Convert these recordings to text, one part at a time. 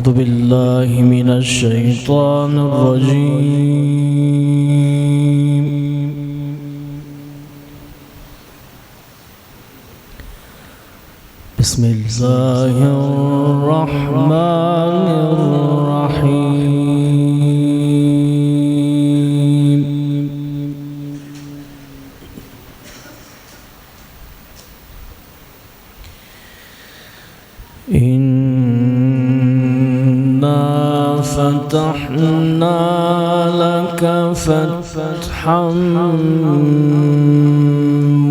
أعوذ بالله من الشيطان الرجيم. بسم الله الرحمن الرحيم. إنا فتحنا لك فتحا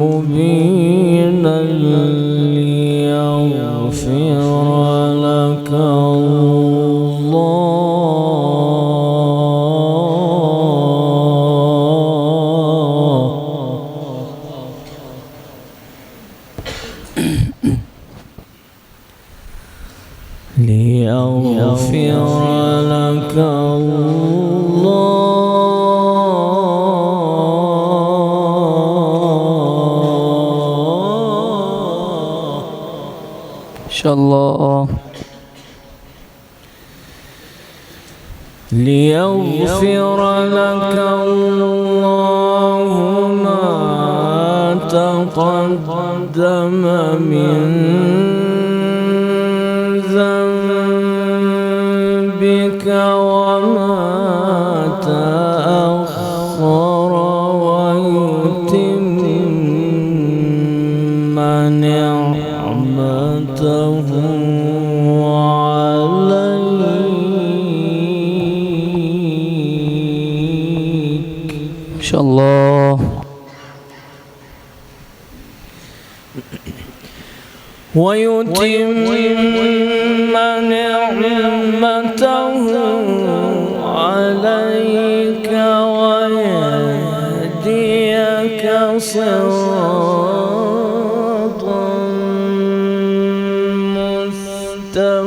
مبينا ليغفر لك إن شاء الله ليغفر لك الله ما تقدم من ذنبك وما تأخر ويتم نعمته عليك إن شاء الله ويتم نعمته عليك ويهديك صراطا مستقيما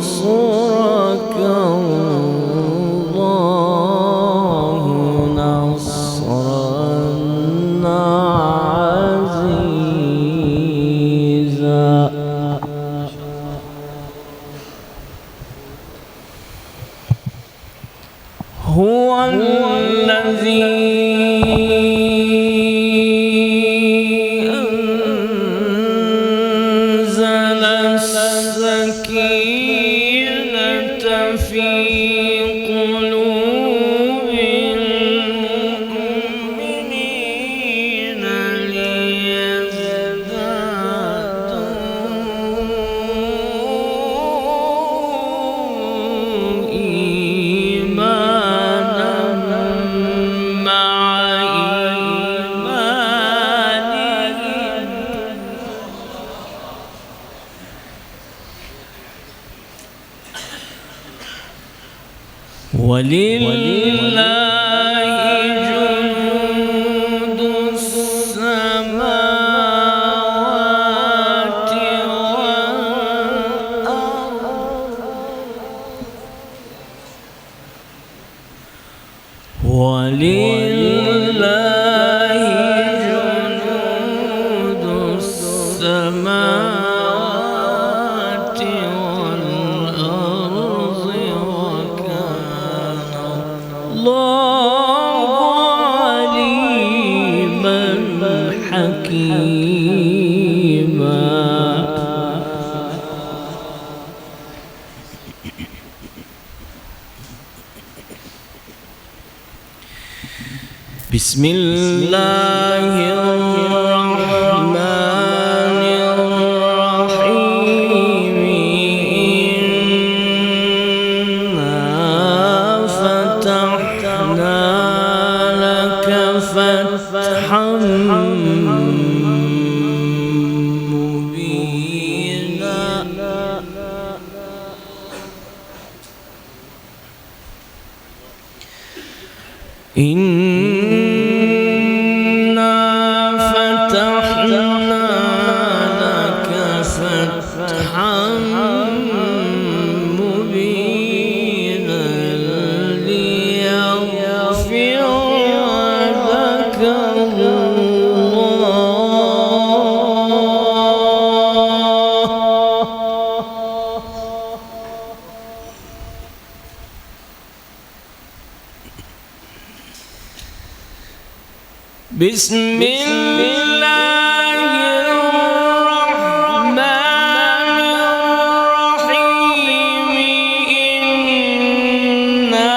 وينصرك الله نصرا عزيزا هو الذي في قلوب المؤمنين ليزدادوا إيمانا مع إيمانهم ولله جنود السماوات والأرض ولله جنود السماوات والأرض الله عليما حكيما بسم الله الرحمن الرحيم إنا فتحنا لك فتحا مبينا إنا فتحنا لك فتحا مبينا ليغفر بسم الله الرحمن الرحيم إنا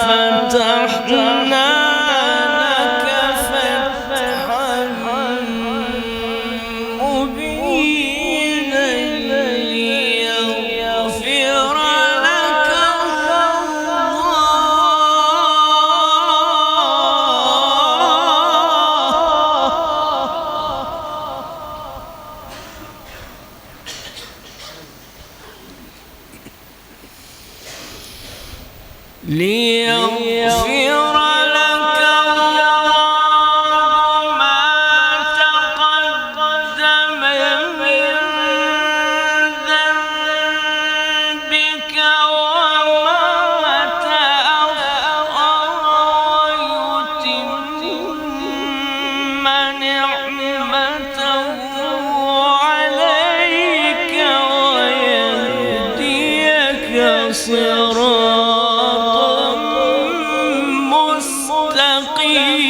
فتحنا لك فتحا مبينا ليغفر لك ما تقدم من ذنبك وما تأخر ويتم نعمته عليك ويهديك صراطا مستقيما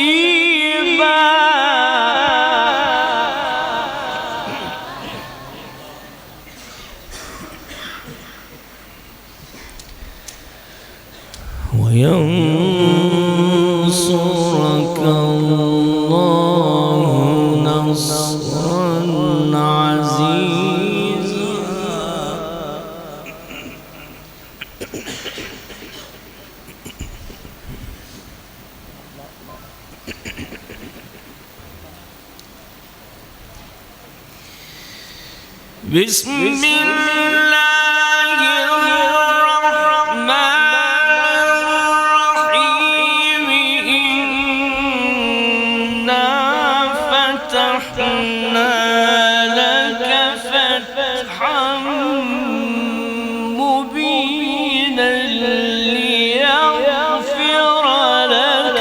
وينصرك الله نصرا عزيزا بسم الله الرحمن الرحيم إنا فتحنا لك فتحا مبينا ليغفر لك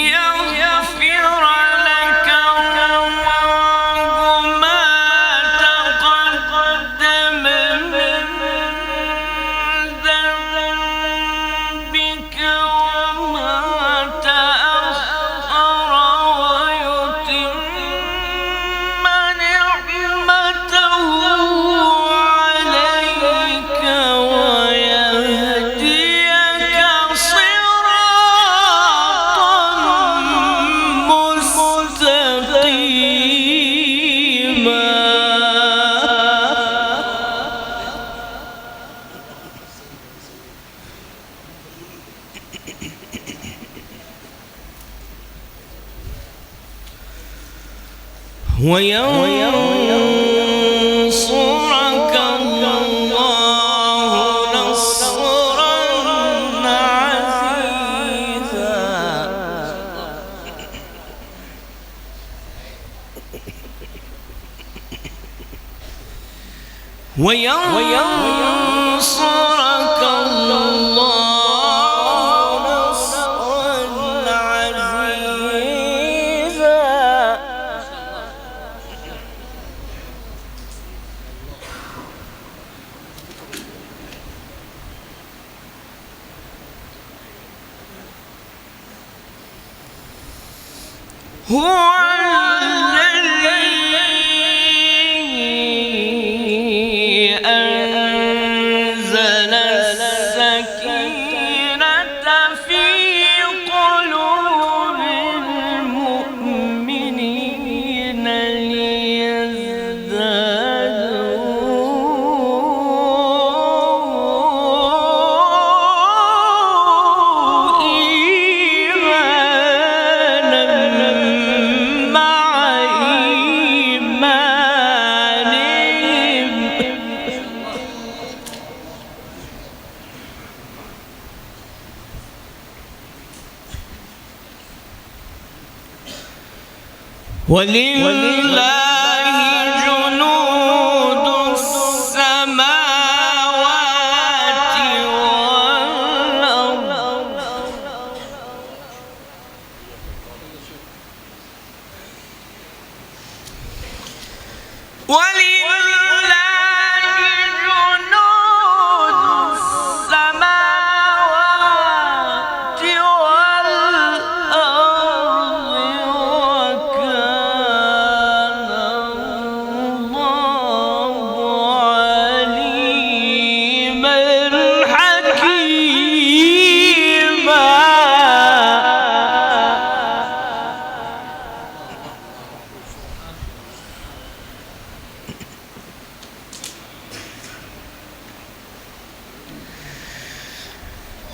ليغفر لك الله ما تقدم من ذنبك وما تأخر ويتم نعمته عليك ويهديك صراطا مستقيما وينصرك الله نصرا عزيزا وينصرك الله نصرا عزيزا هو الذي أنزل السكينة في قلوب المؤمنين ليزدادوا إيمانا مع إيمانهم ولله جنود السماوات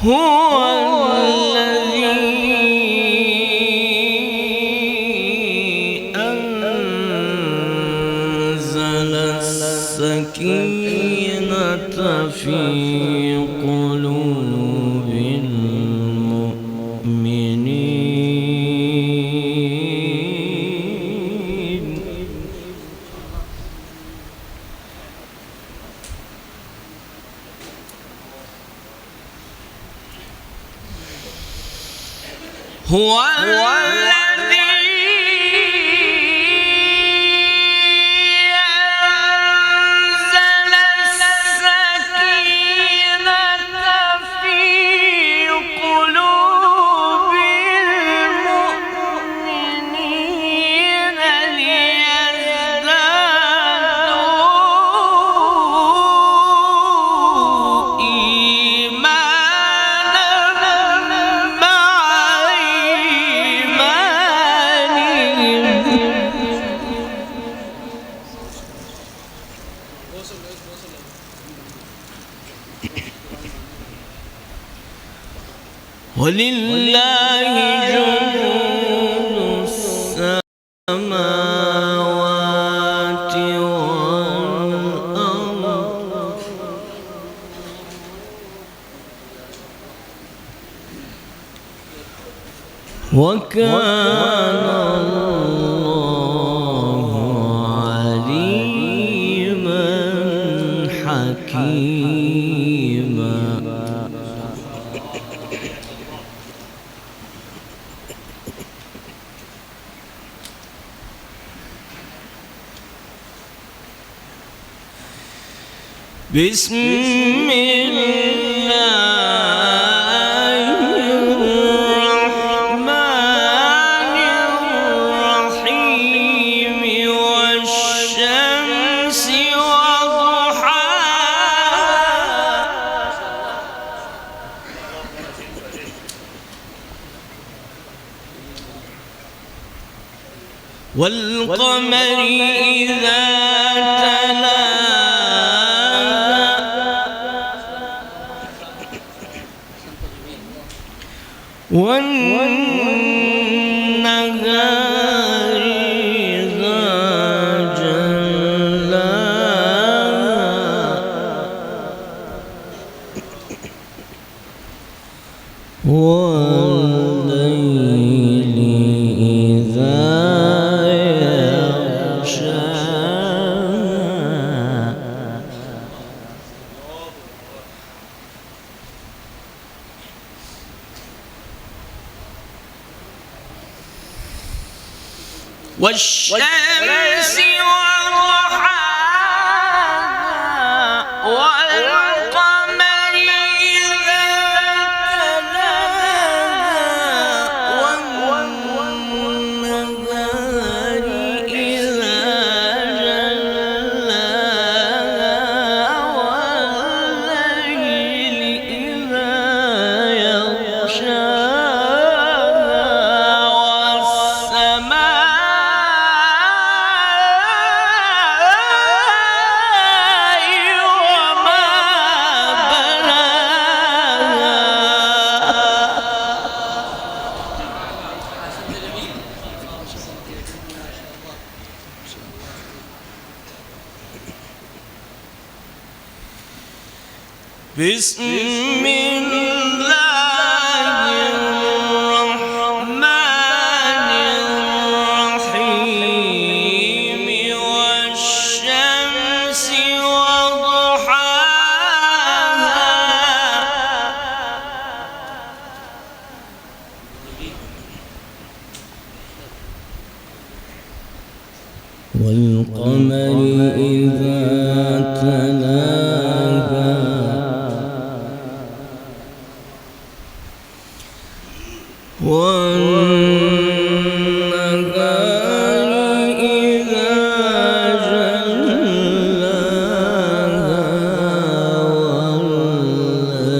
هو الذي أنزل السكينة في قلوب المؤمنين هو الذي أنزل السكينة في قلوب المؤمنين ليزدادوا إيمانا مع ولله جنود السماوات والأرض وكان الله عليما حكيما بسم الله الرحمن الرحيم والشمس وضحاها والقمر إذا تلاها والنهار إذا جلاها والليل إذا يغشاها والشمس وضحاها والقمر إذا تلاها والنهار إذا جلاها والليل إذا يغشاها والسماء بسم الله الرحمن الرحيم والشمس وضحاها والقمر إذا تلاها والنهار إذا جلاها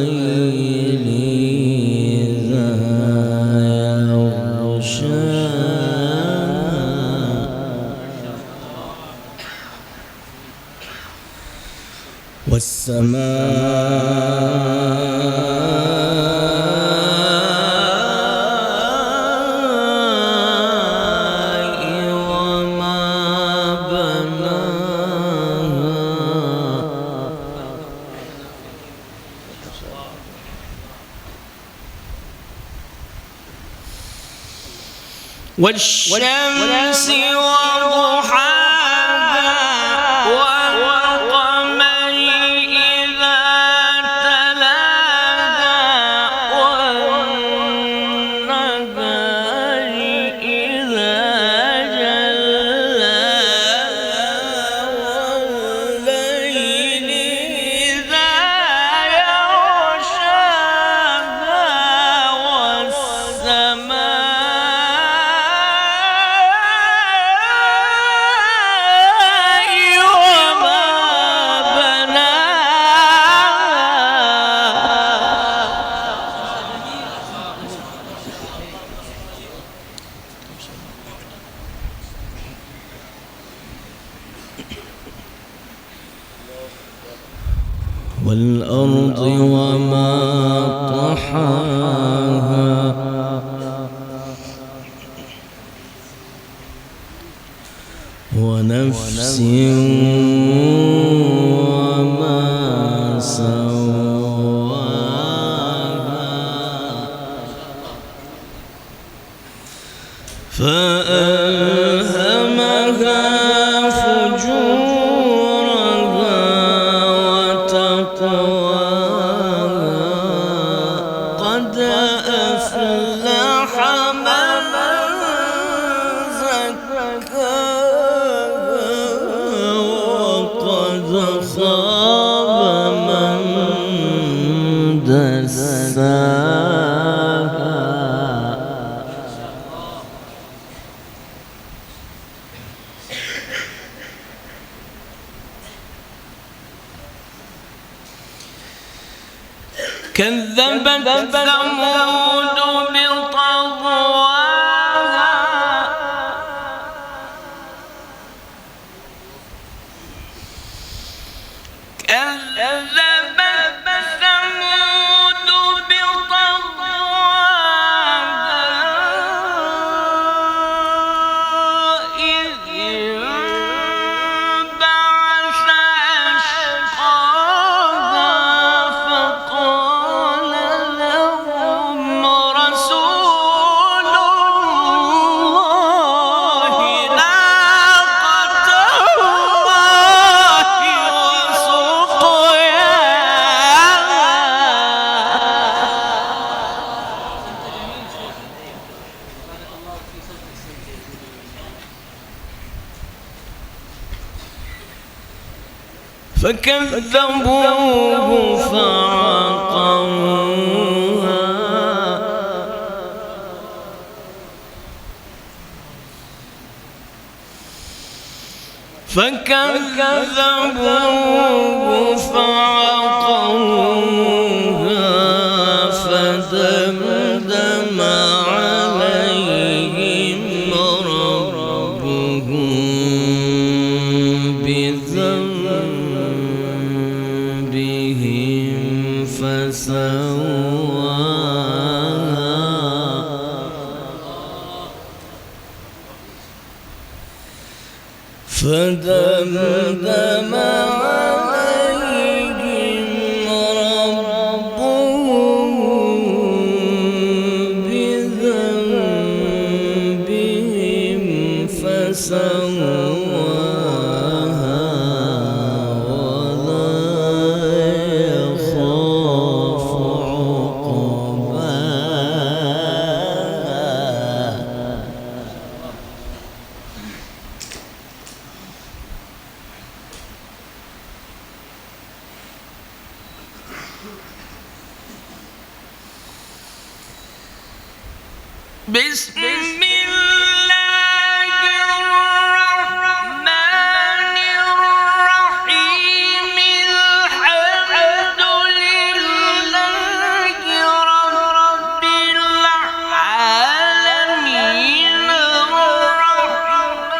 والليل إذا يغشاها والسماء والشمس وضحاها والقمر إذا تلاها والنهار إذا جلاها والليل إذا يغشاها والسماء والأرض وما طحاها ونفس وما سواها فألهمها فجورها وتقواها قد أفلح من زكاها وقد خاب من دساها كذبت ثمود بطغواها كذبت ثمود بطغواها إذ انبعث أشقاها فقال لهم رسول الله ناقة الله وسقياها فكذبوه فعقروها فدمدم عليهم ربهم بذنبهم فسواها فدمدم عليهم ربهم بذنبهم فسواها ولا يخاف عقباها بسم الله الرحمن الرحيم الحمد لله رب العالمين الرحمن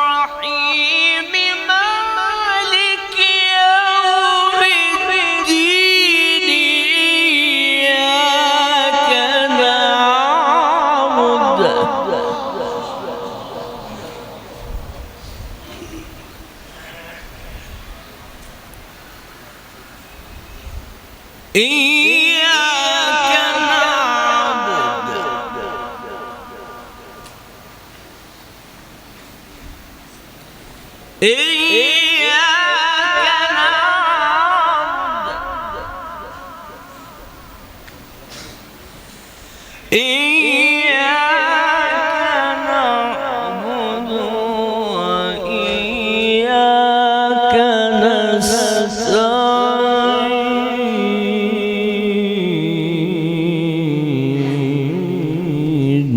الرحيم مالك يوم الدين إياك نعبد إياك نعبد وإياك نستعين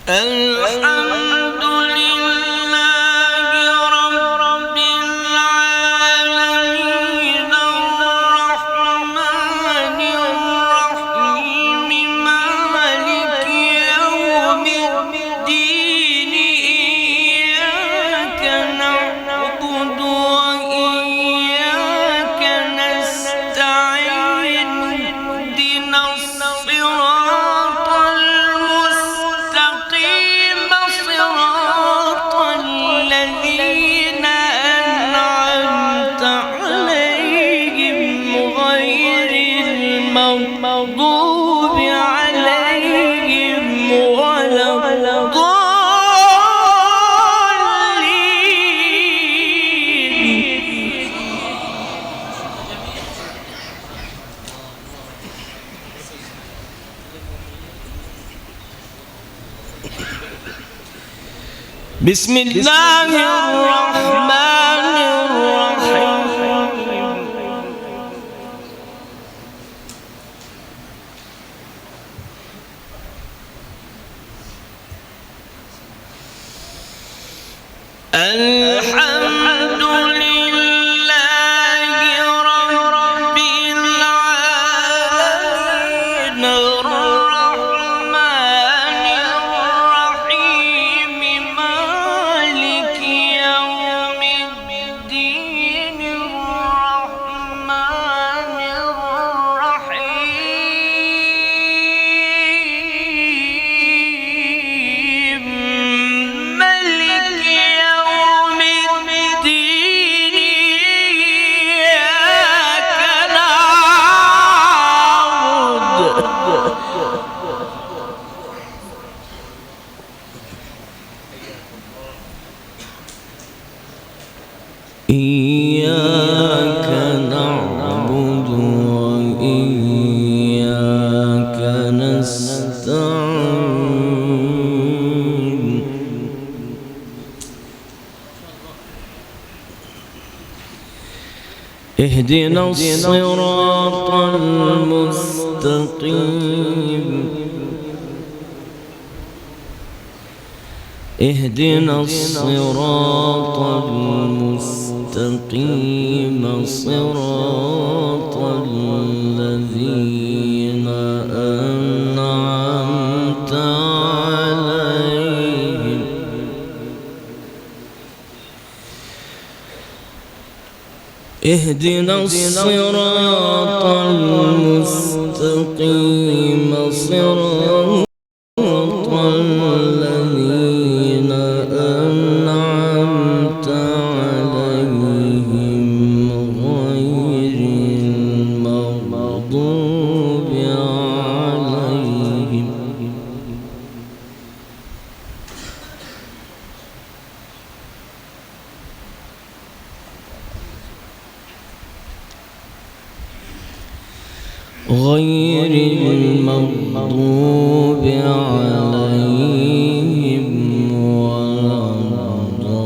الحمد لله رب العالمين الرحمن الرحيم مالك يوم الدين إياك نعبد وإياك نستعين اهدنا الصراط المستقيم صراط الذين أنعمت عليهم غير المغضوب عليهم ولا الضالين. بسم الله الرحمن الرحيم الحمد لله رب العالمين الرحمن الرحيم مالك يوم الدين الرحمن الرحيم مالك يوم الدين إياك نعبد إياك نعبد وإياك نستعين اهدنا الصراط المستقيم اهدنا الصراط المستقيم صراط الذين أنعمت عليهم اهدنا الصراط المستقيم صراط الذين أنعمت عليهم غير المغضوب عليهم غير المغضوب عليهم ولا الضالين.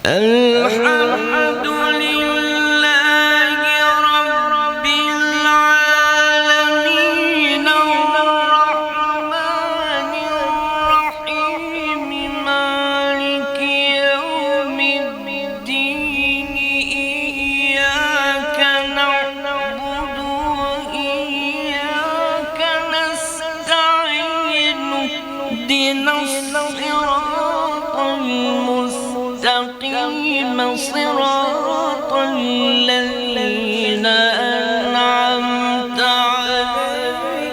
الحمد لله رب العالمين الرحمن الرحيم مالك يوم الدين إياك نعبد وإياك نستعين اهدنا الصراط المستقيم صراط الذين أنعمت عليهم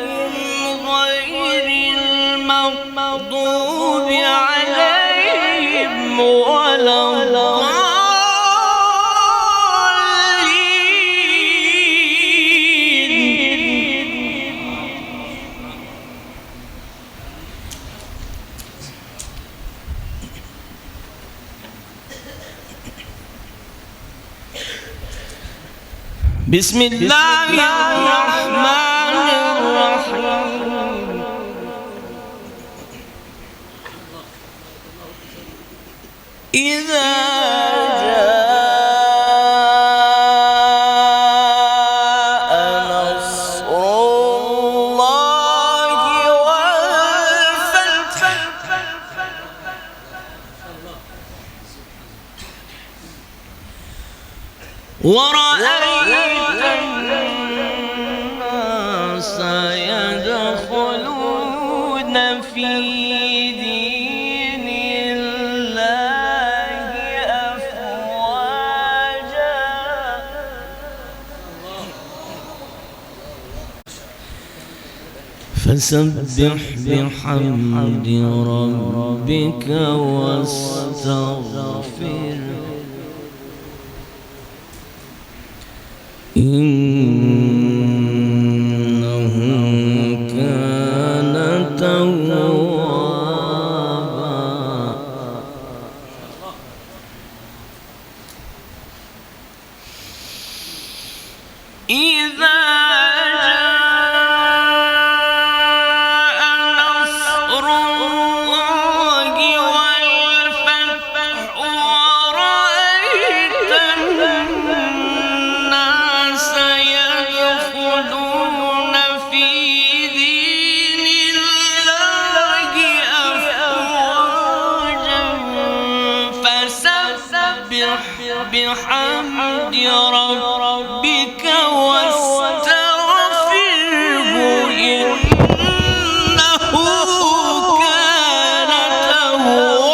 غير المغضوب المغضوب عليهم ولا الضالين. بسم الله الرحمن الرحيم. إذا جاء نصر الله والفتح ورأيت الناس يدخلون في دين الله أفواجا فسبح بحمد ربك واستغفره إنه كان توابا. إذا جاء نصر الله والفتح ورأيت الناس يدخلون في دين الله أفواجا فسبح بحمد ربك واستغفره إنه كان توابا.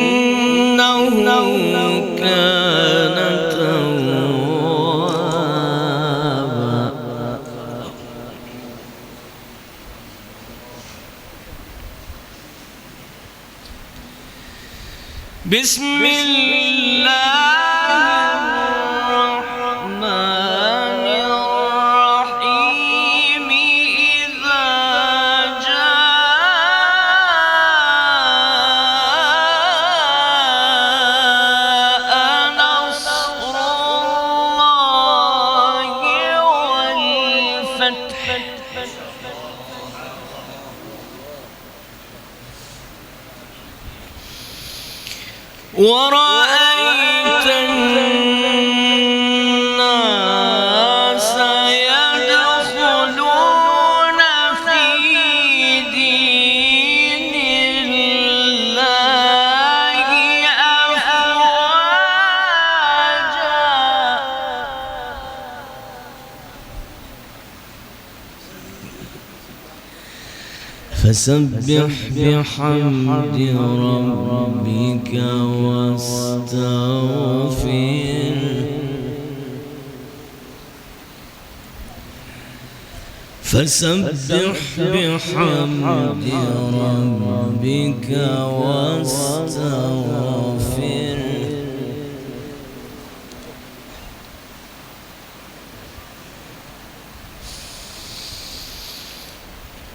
إنه كان توابا. بسم الله الرحمن الرحيم. إذا جاء نصر الله والفتح ورأيت الناس يدخلون في دين الله أفواجا فسبح بحمد ربك واستغفره فسبح بحمد ربك واستغفره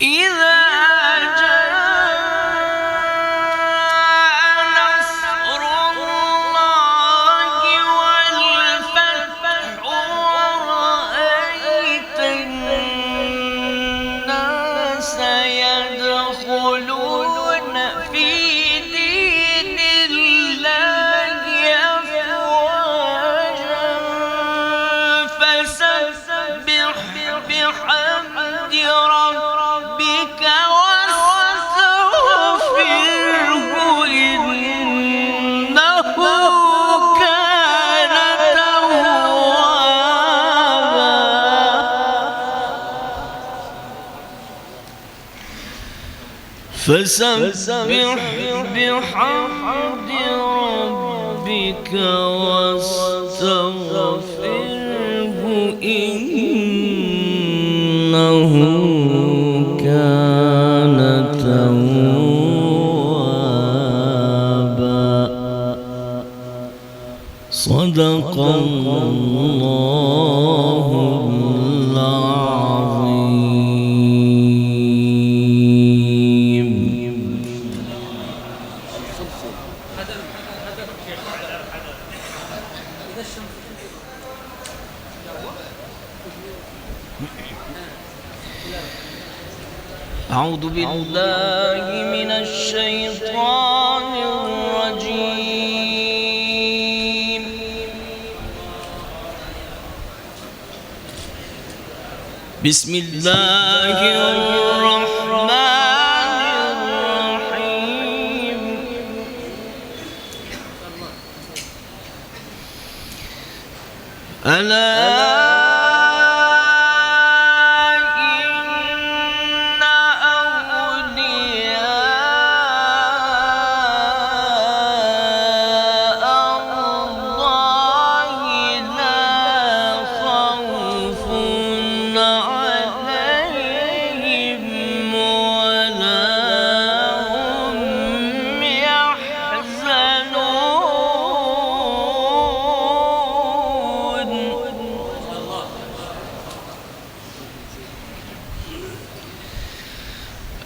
إذا بحمد ربك فسبح بحمد ربك واستغفره إنه كان توابا. صدق الله العظيم. أعوذ بالله من الشيطان الرجيم. بسم الله الرحمن الرحيم. ألا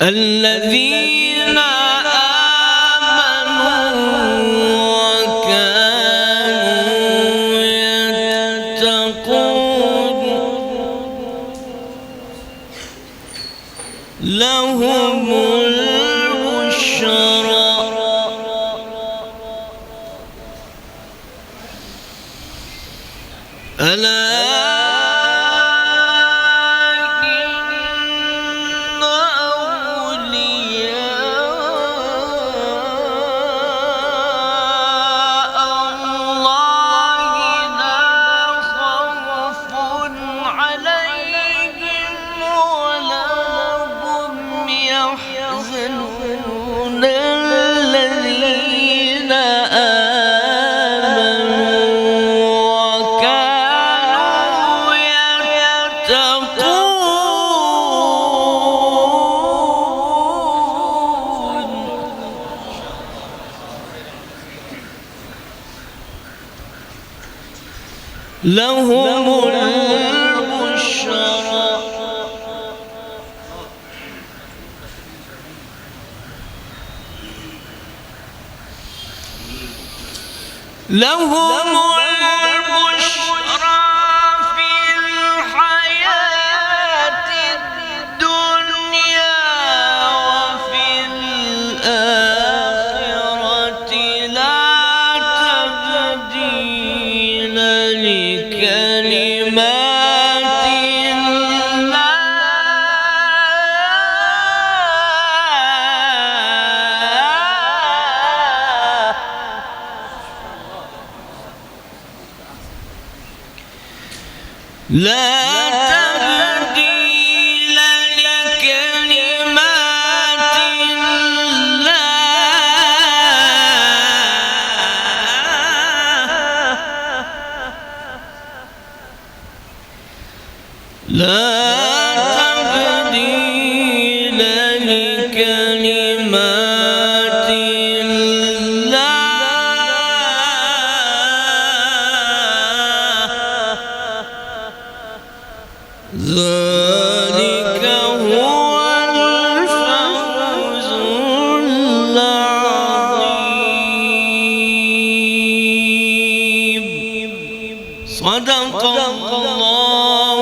الذين آمنوا وكانوا يتقون لهم البشرى ألا الذين آمنوا وكانوا يتقون لهم البشرى لهم البشرى في الحياة الدنيا وفي الآخرة لا تبديل لكلمات الله لا تبديل لكلمات الله لا تبديل لكلمات ذلك هو الفوز العظيم. صدق الله